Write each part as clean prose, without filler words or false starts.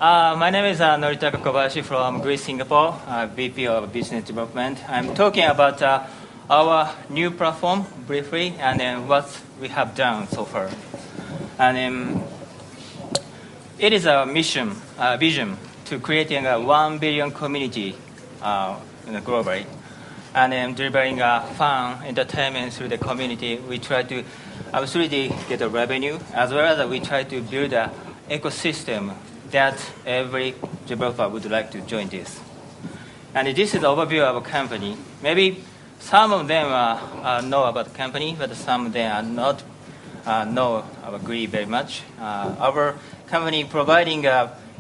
My name is Noritaka KOBAYASHI from GREE Singapore, VP of Business Development. I'm talking about our new platform briefly and then what we have done so far. And it is a mission, vision to creating a 1 billion community globally. And then delivering fun, entertainment through the community. We try to absolutely get a revenue, as well as we try to build an ecosystem that every developer would like to join this. And this is the overview of our company. Maybe some of them know about the company, but some of them are not know about GREE very much. Our company providing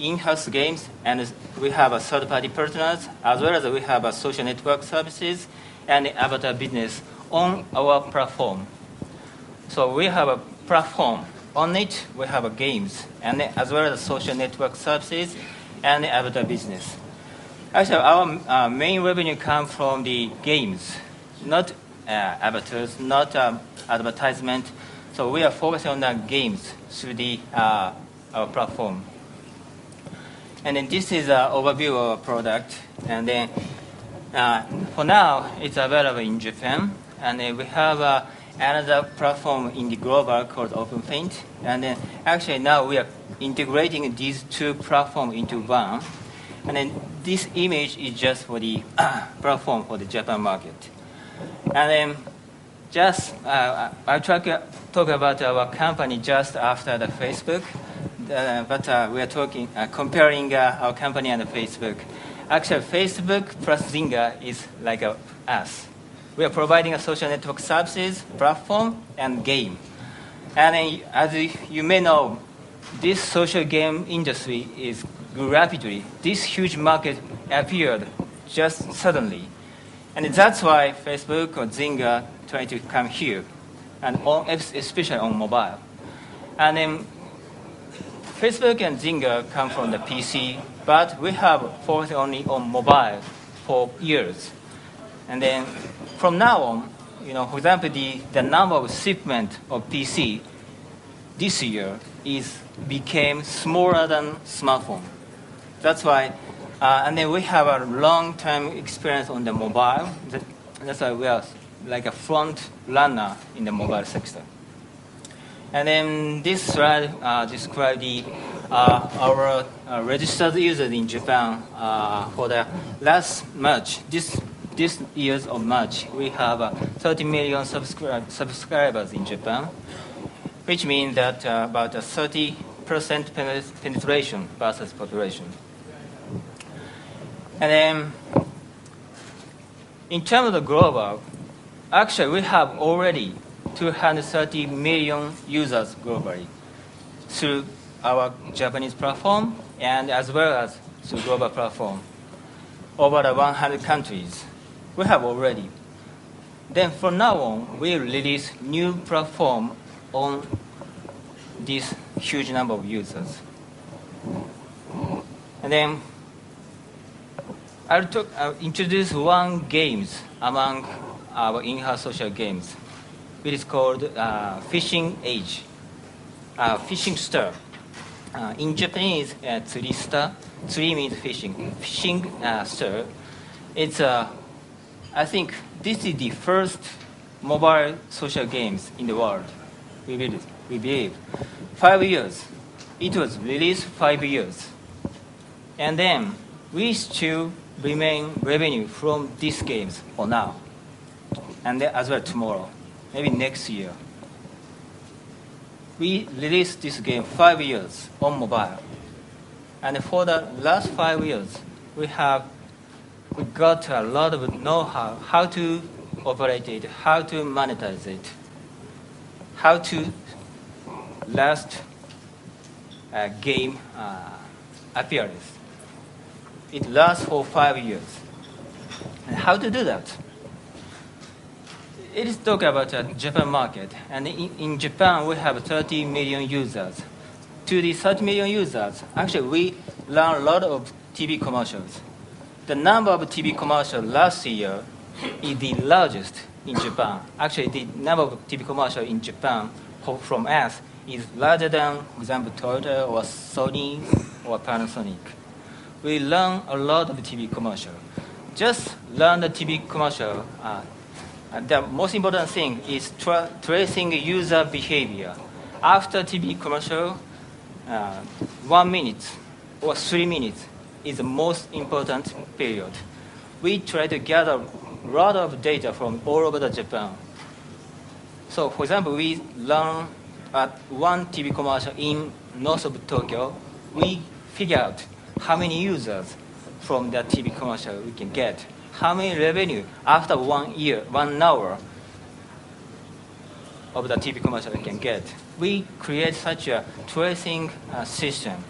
in-house games, and we have a third-party partners, as well as we have a social network services and avatar business on our platform. So we have a platform. On it, we have a games, and as well as social network services and avatar business. Actually, our main revenue comes from the games, not avatars, not advertisement. So we are focusing on the games through the our platform. And then this is an overview of our product. And then for now, it's available in Japan. And then we have another platform in the global called OpenFeint. And then actually now we are integrating these two platforms into one. And then this image is just for the platform for the Japan market. And then just I'll try to talk about our company just after the Facebook. But we are talking, comparing our company and Facebook. Actually, Facebook plus Zynga is like us. We are providing a social network services, platform, and game. And as you may know, this social game industry is rapidly. This huge market appeared just suddenly. And that's why Facebook or Zynga try to come here, and especially on mobile. And then Facebook and Zynga come from the PC, but we have focused only on mobile for years. And then from now on, for example, the number of shipment of PC this year became smaller than smartphone. That's why, and then we have a long-term experience on the mobile. That's why we are like a front runner in the mobile sector. And then this slide describes our registered users in Japan for the last March. This year's of March, we have 30 million subscribers in Japan, which means that about a 30% penetration versus population. And then in terms of the global, actually we have already 230 million users globally through our Japanese platform and as well as through global platform. Over the 100 countries, we have already. Then from now on, we release new platform on this huge number of users. And then I'll introduce one games among our in-house social games. It is called Fishing Age, Fishing Star. In Japanese, tsuri star. Tsuri means fishing. Fishing Star. It's I think this is the first mobile social games in the world. We believe. 5 years. It was released 5 years. And then we still remain revenue from these games for now. And then as well tomorrow. Maybe next year. We released this game 5 years on mobile. And for the last 5 years, we got a lot of know-how, how to operate it, how to monetize it, how to last game appearance. It lasts for 5 years. And how to do that? It is talk about the Japan market. And in Japan, we have 30 million users. To the 30 million users, actually, we run a lot of TV commercials. The number of TV commercials last year is the largest in Japan. Actually, the number of TV commercials in Japan from us is larger than, for example, Toyota or Sony or Panasonic. We learn a lot of TV commercial. Just learn the TV commercial. The most important thing is tracing user behavior. After TV commercial, 1 minute or 3 minutes is the most important period. We try to gather a lot of data from all over Japan. So, for example, we learn at one TV commercial in north of Tokyo. We figure out how many users from that TV commercial we can get, how many revenue after 1 year, 1 hour of the TV commercial we can get. We create such a tracing system.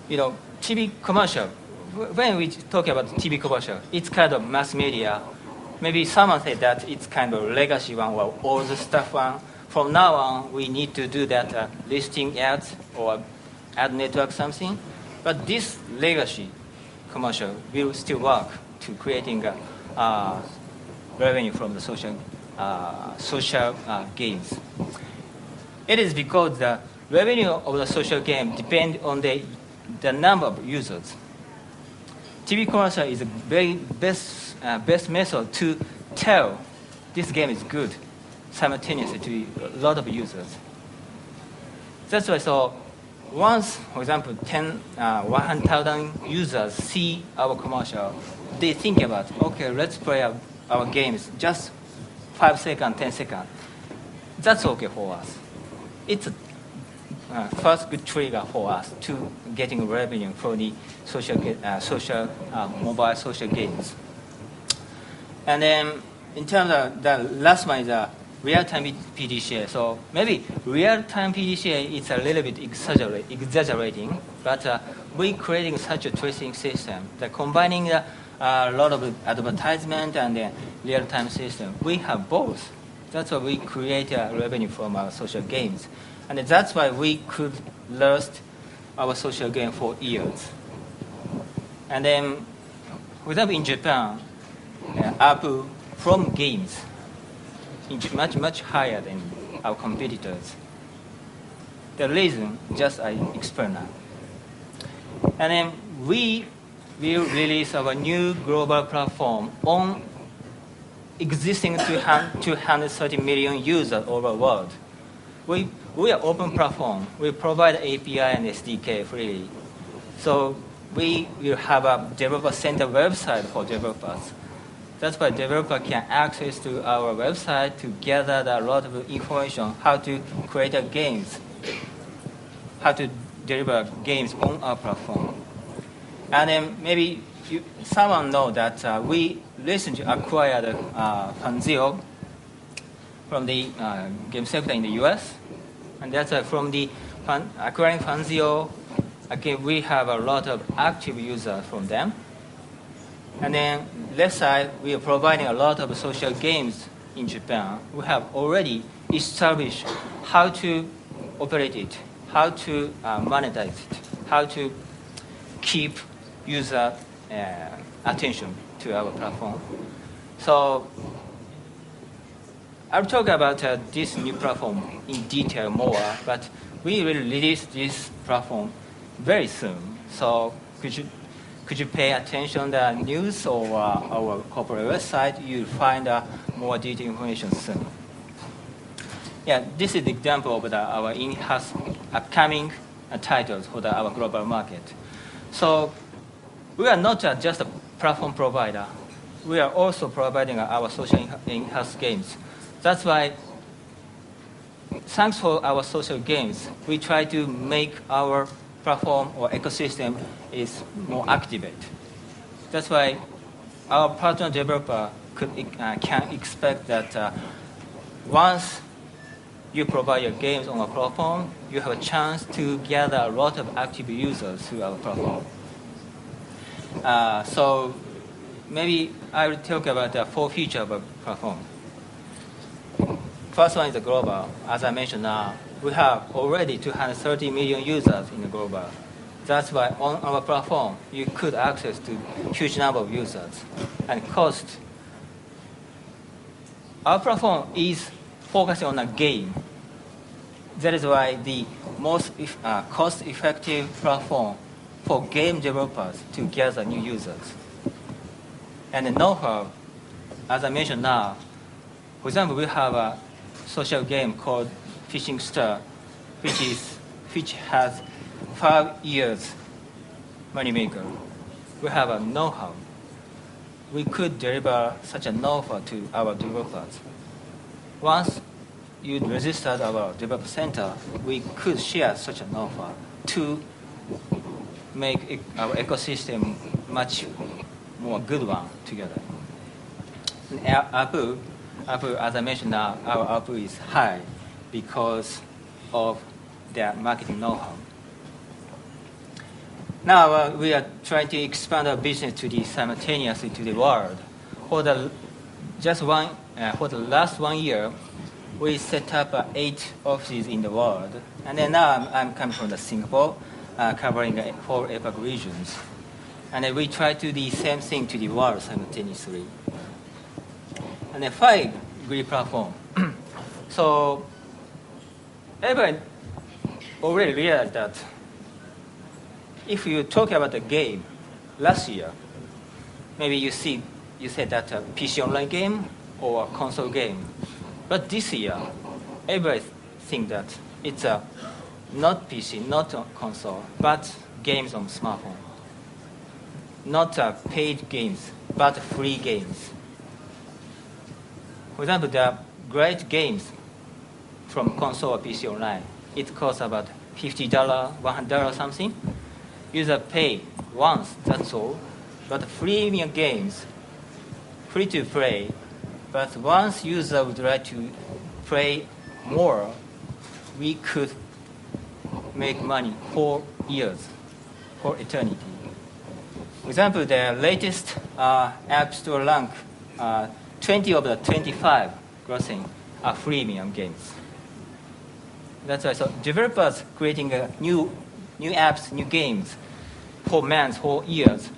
You know, TV commercial, when we talk about TV commercial, it's kind of mass media. Maybe someone said that it's kind of legacy one or all the stuff one. From now on, we need to do that listing ads or ad network something. But this legacy commercial will still work to creating revenue from the social games. It is because the revenue of the social game depends on the number of users. TV commercial is the very best method to tell this game is good simultaneously to a lot of users. That's why, so once, for example, 100,000 users see our commercial, they think about, okay, let's play our games just 5 seconds, 10 seconds. That's okay for us. It's a first good trigger for us to getting revenue for the mobile social games. And then in terms of the last one is real-time PDCA. So maybe real-time PDCA is a little bit exaggerating, but we're creating such a tracing system that combining a lot of advertisement and the real-time system. We have both. That's why we create revenue from our social games. And that's why we could last our social game for years. And then, for example, in Japan, ARPU from games is much higher than our competitors. The reason just I explained now. And then we will release our new global platform on existing 230 million users over the world. We are open platform. We provide API and SDK freely. So we will have a developer center website for developers. That's why developer can access to our website to gather a lot of information how to create games, how to deliver games on our platform. And then maybe someone know that we recently acquired Fanzio from the game sector in the US. And that's from the acquiring Fanzio, again, we have a lot of active users from them. And then left side, we are providing a lot of social games in Japan. We have already established how to operate it, how to monetize it, how to keep user attention to our platform. So I'll talk about this new platform in detail more, but we will release this platform very soon. So could you pay attention to the news or our corporate website? You'll find more detailed information soon. Yeah, this is the example of our in-house upcoming titles for our global market. So we are not just a platform provider. We are also providing our social in-house games. That's why, thanks for our social games, we try to make our platform or ecosystem is more activate. That's why our partner developer can expect that once you provide your games on our platform, you have a chance to gather a lot of active users through our platform. So maybe I will talk about the 4 features of our platform. First one is the global. As I mentioned now, we have already 230 million users in the global. That's why on our platform, you could access to huge number of users. And cost, our platform is focusing on a game. That is why the most cost-effective platform for game developers to gather new users. And the know-how, as I mentioned now, for example, we have a social game called Fishing Star, which has 5 years moneymaker. We have a know-how. We could deliver such a know-how to our developers. Once you registered our developer center, we could share such a know-how to make our ecosystem much more good one together. ARPU, as I mentioned now, our ARPU is high because of their marketing know-how. Now we are trying to expand our business simultaneously to the world. For the last 1 year, we set up 8 offices in the world. And then now I'm coming from Singapore, covering 4 APAC regions. And then we try to do the same thing to the world simultaneously. And then 5 GREE platform. So everyone already realized that if you talk about the game last year, maybe you said that a PC online game or a console game. But this year, everybody thinks that it's not PC, not a console, but games on smartphone. Not paid games, but free games. For example, there are great games from console or PC online. It costs about $50, $100 or something. User pay once, that's all. But freemium games, free to play. But once user would like to play more, we could make money for years, for eternity. For example, the latest App Store rank, 20 of the 25 grossing are freemium games. That's why. So developers creating new apps, new games for months, for years,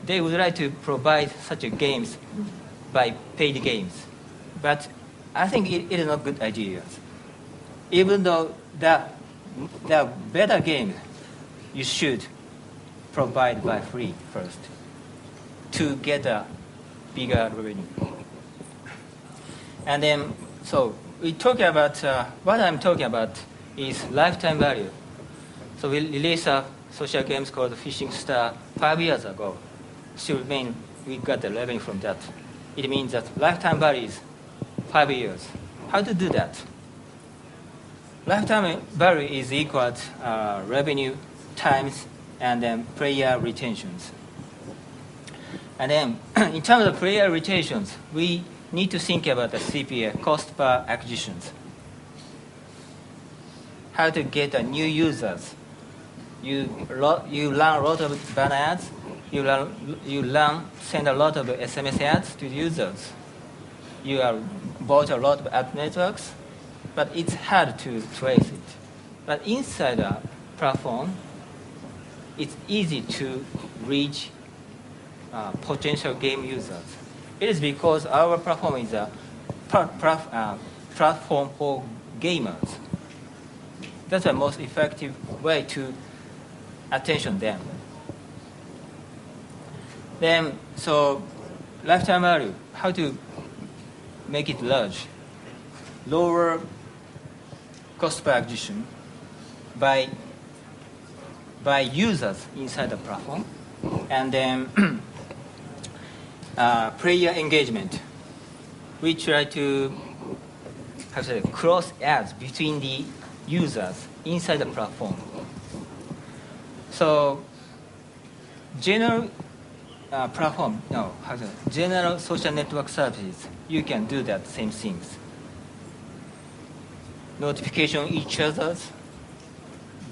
they would like to provide such games by paid games. But I think it is not a good idea. Even though there are better games, you should provide by free first to get a bigger revenue. And then, so we talk about, what I'm talking about is lifetime value. So we released social games called Fishing Star 5 years ago. Still remain, we got the revenue from that. It means that lifetime value is 5 years. How to do that? Lifetime value is equal to revenue times and then player retentions. And then in terms of player retentions, we need to think about the CPA, cost per acquisitions. How to get new users. You learn a lot of banner ads. You send a lot of SMS ads to the users. You bought a lot of ad networks, but it's hard to trace it. But inside a platform, it's easy to reach potential game users. It is because our platform is a platform for gamers. That's the most effective way to attention them. Then, so lifetime value, how to make it large? Lower cost per acquisition by users inside the platform, and then player engagement. We try to cross ads between the users inside the platform. So general general social network services, you can do that same things. Notification each other's.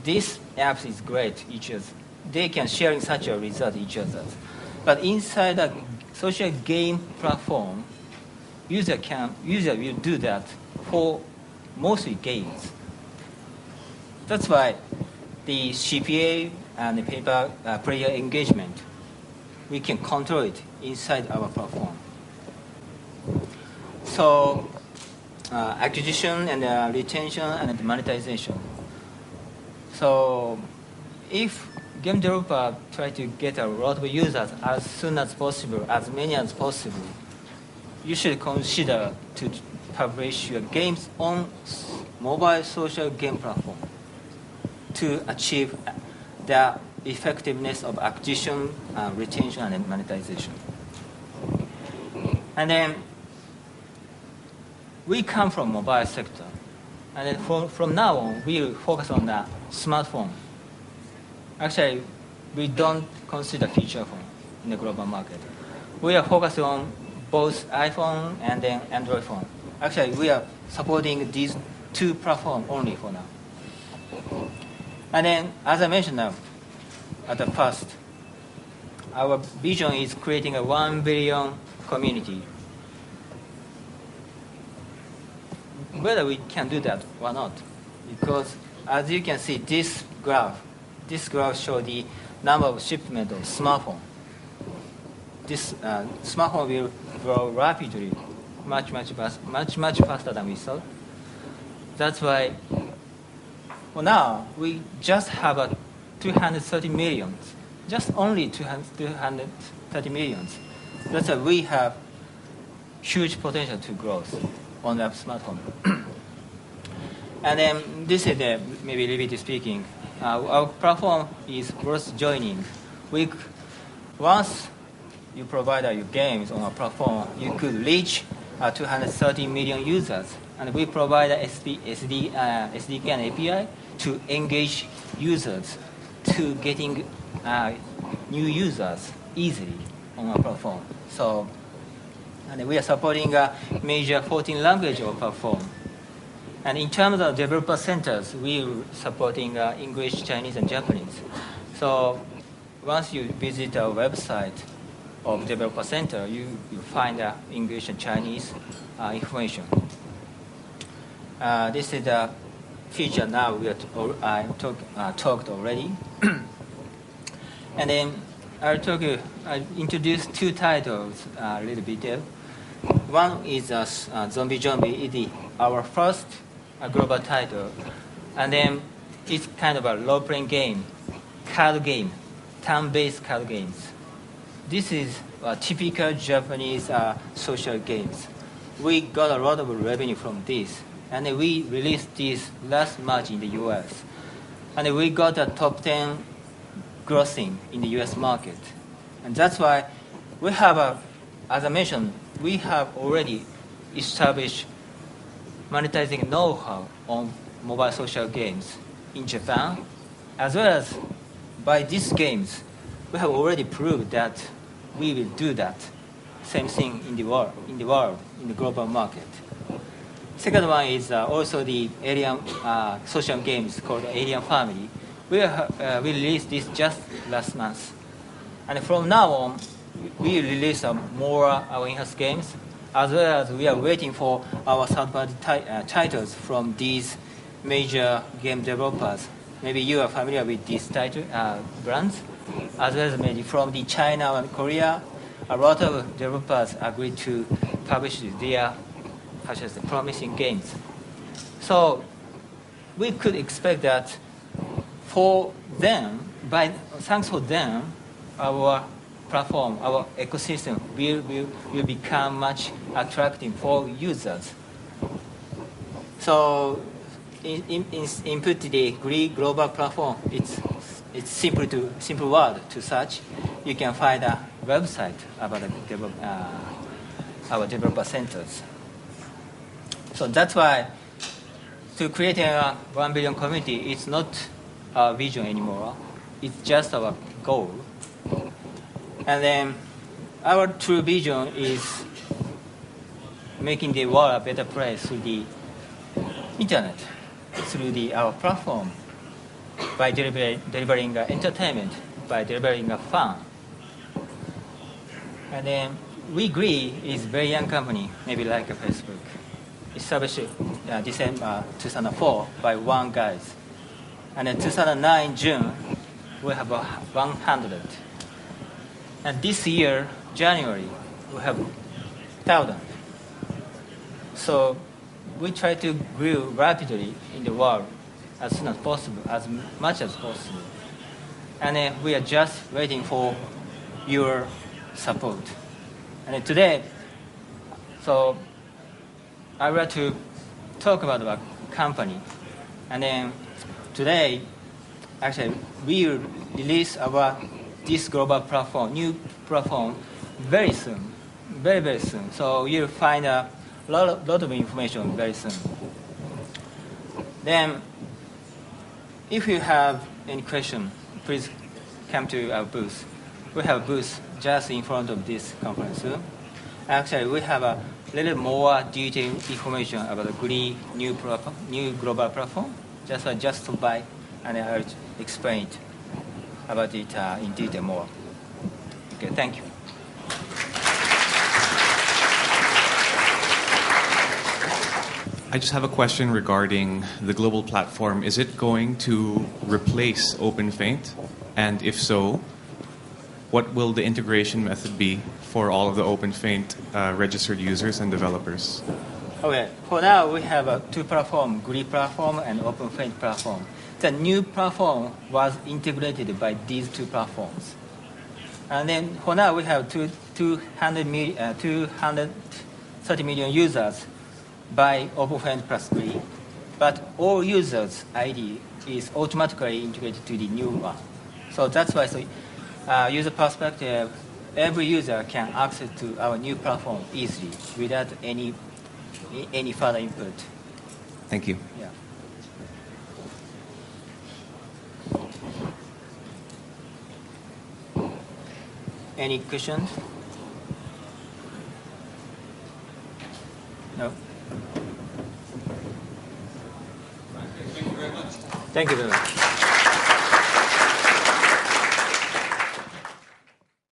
This apps is great each other. They can share such a result each other. But inside a social game platform, user will do that for mostly games. That's why the CPA and the player engagement, we can control it inside our platform. So acquisition and retention and monetization. So if game developer try to get a lot of users as soon as possible, as many as possible, you should consider to publish your games on mobile social game platform to achieve the effectiveness of acquisition, retention, and monetization. And then we come from mobile sector, and then from now on, we will focus on the smartphone. Actually, we don't consider feature phone in the global market. We are focused on both iPhone and then Android phone. Actually, we are supporting these two platforms only for now. And then, as I mentioned now, at the past, our vision is creating a 1 billion community. Whether we can do that or not, because as you can see, this graph shows the number of shipment of smartphone. This smartphone will grow rapidly, much faster than we thought. That's why, for now, we just have a 230 million, just only 230 million. That's why we have huge potential to growth on the smartphone. And then this is maybe limited speaking. Our platform is worth joining. Once you provide your games on our platform, you could reach 230 million users. And we provide a SDK and API to engage users to getting new users easily on our platform. So, and we are supporting a major 14 language of platform. And in terms of developer centers, we are supporting English, Chinese, and Japanese. So once you visit our website of developer center, you find English and Chinese information. This is the feature now I talked already. And then I introduced two titles a little bit. One is Zombie. It is our first global title. And then it's kind of a role-playing game, card game, turn-based card games. This is typical Japanese social games. We got a lot of revenue from this. And then we released this last March in the US. And then we got a top 10 grossing in the US market. And that's why we have as I mentioned, we have already established monetizing know-how on mobile social games in Japan, as well as by these games, we have already proved that we will do that same thing in the world, in the global market. Second one is also the Alien social games called Alien Family. We released this just last month, and from now on, we release more our in-house games, as well as we are waiting for our third-party titles from these major game developers. Maybe you are familiar with these brands, as well as maybe from the China and Korea. A lot of developers agreed to publish their promising games. So we could expect that for them, thanks for them, our platform, our ecosystem will become much attractive for users. So input the GREE global platform. It's simple word to search. You can find a website about our developer centers. So that's why to create a 1 billion community, it's not our vision anymore. It's just our goal. And then our true vision is making the world a better place through the internet, through our platform, by delivering entertainment, by delivering fun. And then GREE is a very young company, maybe like a Facebook. Established December 2004 by one guy. And in 2009 June, we have 100. And this year, January, we have 1,000. So we try to grow rapidly in the world as soon as possible, as much as possible. And we are just waiting for your support. And today, so I would like to talk about our company. And then today, actually, we will release this global platform, new platform, very soon, very, very soon. So you'll find a lot of information very soon. Then, if you have any question, please come to our booth. We have a booth just in front of this conference room. Actually, we have a little more detailed information about the GREE new global platform. Just stop by, and I'll explain about it in detail more. Okay, thank you. I just have a question regarding the global platform. Is it going to replace OpenFeint? And if so, what will the integration method be for all of the OpenFeint registered users and developers? Okay, for now we have two platforms, GREE platform and OpenFeint platform. The new platform was integrated by these two platforms. And then for now we have 230 million users by OpenFeint plus GREE. But all users' ID is automatically integrated to the new one. So that's why, user perspective, every user can access to our new platform easily without any further input. Thank you. Yeah. Any questions? No? Thank you very much. Thank you very much.